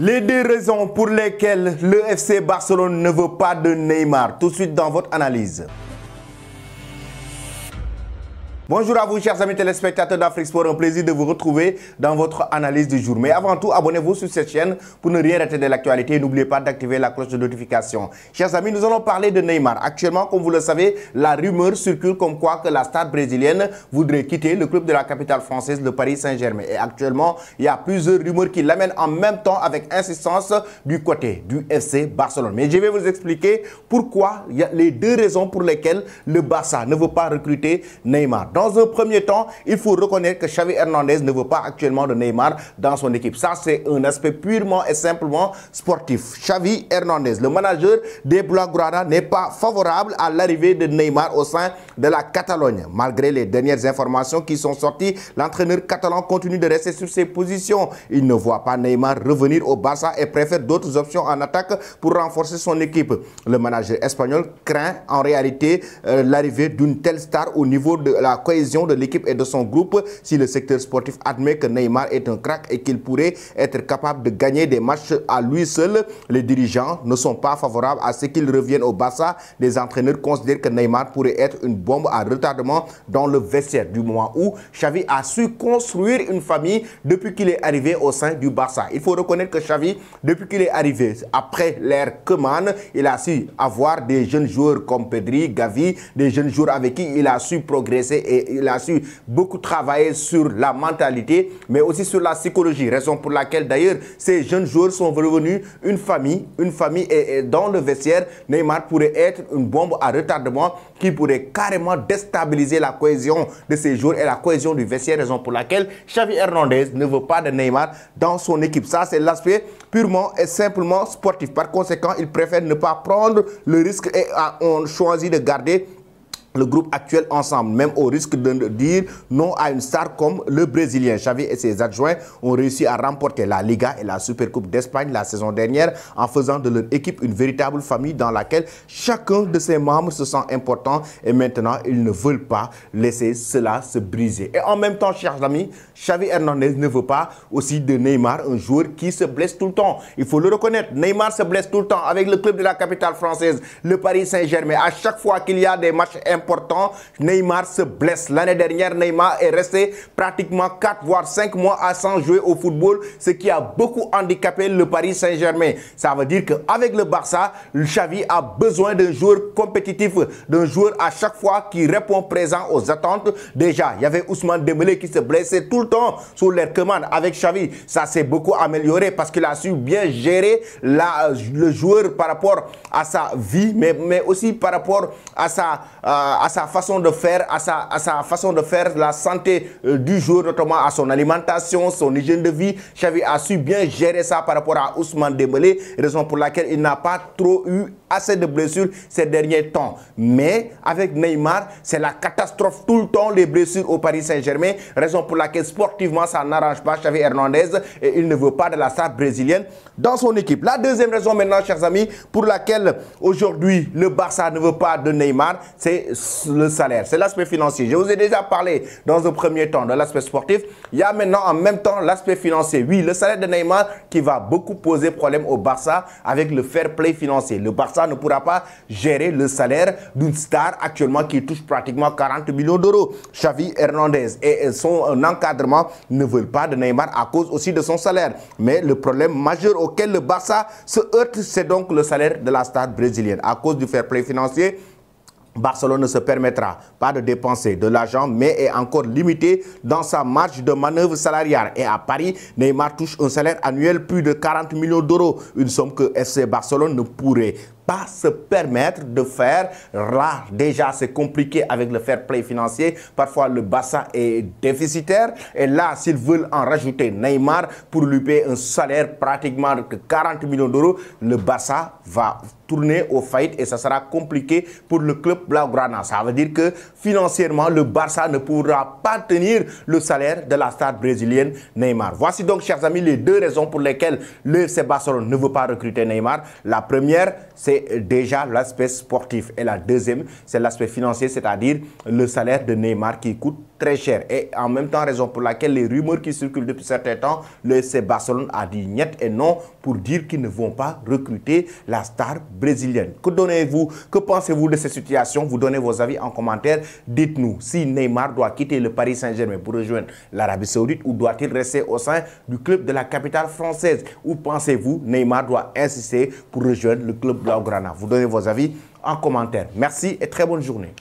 Les deux raisons pour lesquelles le FC Barcelone ne veut pas de Neymar. Tout de suite dans votre analyse. Bonjour à vous, chers amis téléspectateurs d'Afrique Sport. Un plaisir de vous retrouver dans votre analyse du jour. Mais avant tout, abonnez-vous sur cette chaîne pour ne rien rater de l'actualité. Et n'oubliez pas d'activer la cloche de notification. Chers amis, nous allons parler de Neymar. Actuellement, comme vous le savez, la rumeur circule comme quoi que la star brésilienne voudrait quitter le club de la capitale française, le Paris Saint-Germain. Et actuellement, il y a plusieurs rumeurs qui l'amènent en même temps avec insistance du côté du FC Barcelone. Mais je vais vous expliquer pourquoi il y a les deux raisons pour lesquelles le Barça ne veut pas recruter Neymar. Dans un premier temps, il faut reconnaître que Xavi Hernandez ne veut pas actuellement de Neymar dans son équipe. Ça, c'est un aspect purement et simplement sportif. Xavi Hernandez, le manager des Blaugrana, n'est pas favorable à l'arrivée de Neymar au sein de la Catalogne. Malgré les dernières informations qui sont sorties, l'entraîneur catalan continue de rester sur ses positions. Il ne voit pas Neymar revenir au Barça et préfère d'autres options en attaque pour renforcer son équipe. Le manager espagnol craint en réalité l'arrivée d'une telle star au niveau de la cohésion de l'équipe et de son groupe si le secteur sportif admet que Neymar est un crack et qu'il pourrait être capable de gagner des matchs à lui seul. Les dirigeants ne sont pas favorables à ce qu'il revienne au Barça. Les entraîneurs considèrent que Neymar pourrait être une bombe à retardement dans le vestiaire du moment où Xavi a su construire une famille depuis qu'il est arrivé au sein du Barça. Il faut reconnaître que Xavi, depuis qu'il est arrivé après l'ère Koeman, il a su avoir des jeunes joueurs comme Pedri, Gavi, des jeunes joueurs avec qui il a su progresser et il a su beaucoup travailler sur la mentalité, mais aussi sur la psychologie. Raison pour laquelle d'ailleurs ces jeunes joueurs sont revenus une famille et dans le vestiaire, Neymar pourrait être une bombe à retardement qui pourrait carrément déstabiliser la cohésion de ces joueurs et la cohésion du vestiaire. Raison pour laquelle Xavi Hernandez ne veut pas de Neymar dans son équipe. Ça, c'est l'aspect purement et simplement sportif. Par conséquent, il préfère ne pas prendre le risque et on choisit de garder le groupe actuel ensemble, même au risque de dire non à une star comme le Brésilien. Xavi et ses adjoints ont réussi à remporter la Liga et la Supercoupe d'Espagne la saison dernière en faisant de leur équipe une véritable famille dans laquelle chacun de ses membres se sent important et maintenant ils ne veulent pas laisser cela se briser. Et en même temps, chers amis, Xavi Hernandez ne veut pas aussi de Neymar, un joueur qui se blesse tout le temps. Il faut le reconnaître, Neymar se blesse tout le temps avec le club de la capitale française, le Paris Saint-Germain. À chaque fois qu'il y a des matchs importants, Neymar se blesse. L'année dernière, Neymar est resté pratiquement 4 voire 5 mois sans jouer au football, ce qui a beaucoup handicapé le Paris Saint-Germain. Ça veut dire qu'avec le Barça, Xavi a besoin d'un joueur compétitif, d'un joueur à chaque fois qui répond présent aux attentes. Déjà, il y avait Ousmane Dembélé qui se blessait tout le temps sous l'air Koeman. Avec Xavi, ça s'est beaucoup amélioré parce qu'il a su bien gérer le joueur par rapport à sa vie, mais aussi par rapport à sa façon de faire, à sa façon de faire la santé du joueur, notamment à son alimentation, son hygiène de vie. Xavi a su bien gérer ça par rapport à Ousmane Dembélé, raison pour laquelle il n'a pas trop eu assez de blessures ces derniers temps. Mais avec Neymar, c'est la catastrophe tout le temps, les blessures au Paris Saint-Germain, raison pour laquelle sportivement ça n'arrange pas Xavi Hernandez et il ne veut pas de la star brésilienne dans son équipe. La deuxième raison maintenant, chers amis, pour laquelle aujourd'hui le Barça ne veut pas de Neymar, c'est le salaire, c'est l'aspect financier. Je vous ai déjà parlé dans un premier temps de l'aspect sportif. Il y a maintenant en même temps l'aspect financier. Oui, le salaire de Neymar qui va beaucoup poser problème au Barça avec le fair play financier. Le Barça ne pourra pas gérer le salaire d'une star actuellement qui touche pratiquement 40 millions d'euros. Xavi Hernandez et son encadrement ne veulent pas de Neymar à cause aussi de son salaire. Mais le problème majeur auquel le Barça se heurte, c'est donc le salaire de la star brésilienne. À cause du fair play financier, Barcelone ne se permettra pas de dépenser de l'argent, mais est encore limité dans sa marge de manœuvre salariale. Et à Paris, Neymar touche un salaire annuel plus de 40 millions d'euros, une somme que FC Barcelone ne pourrait pas se permettre de faire. Là, déjà, c'est compliqué avec le fair play financier. Parfois, le Barça est déficitaire. Et là, s'ils veulent en rajouter Neymar pour lui payer un salaire pratiquement de 40 millions d'euros, le Barça va tourner aux faillites et ça sera compliqué pour le club Blaugrana. Ça veut dire que financièrement, le Barça ne pourra pas tenir le salaire de la star brésilienne Neymar. Voici donc, chers amis, les deux raisons pour lesquelles le FC Barcelone ne veut pas recruter Neymar. La première, c'est c'est déjà l'aspect sportif. Et la deuxième, c'est l'aspect financier, c'est-à-dire le salaire de Neymar qui coûte très cher. Et en même temps, raison pour laquelle les rumeurs qui circulent depuis certains temps, le FC Barcelone a dit niet et non pour dire qu'ils ne vont pas recruter la star brésilienne. Que pensez-vous de cette situation? Vous donnez vos avis en commentaire. Dites-nous si Neymar doit quitter le Paris Saint-Germain pour rejoindre l'Arabie Saoudite ou doit-il rester au sein du club de la capitale française? Ou pensez-vous Neymar doit insister pour rejoindre le club Blaugrana? Vous donnez vos avis en commentaire. Merci et très bonne journée.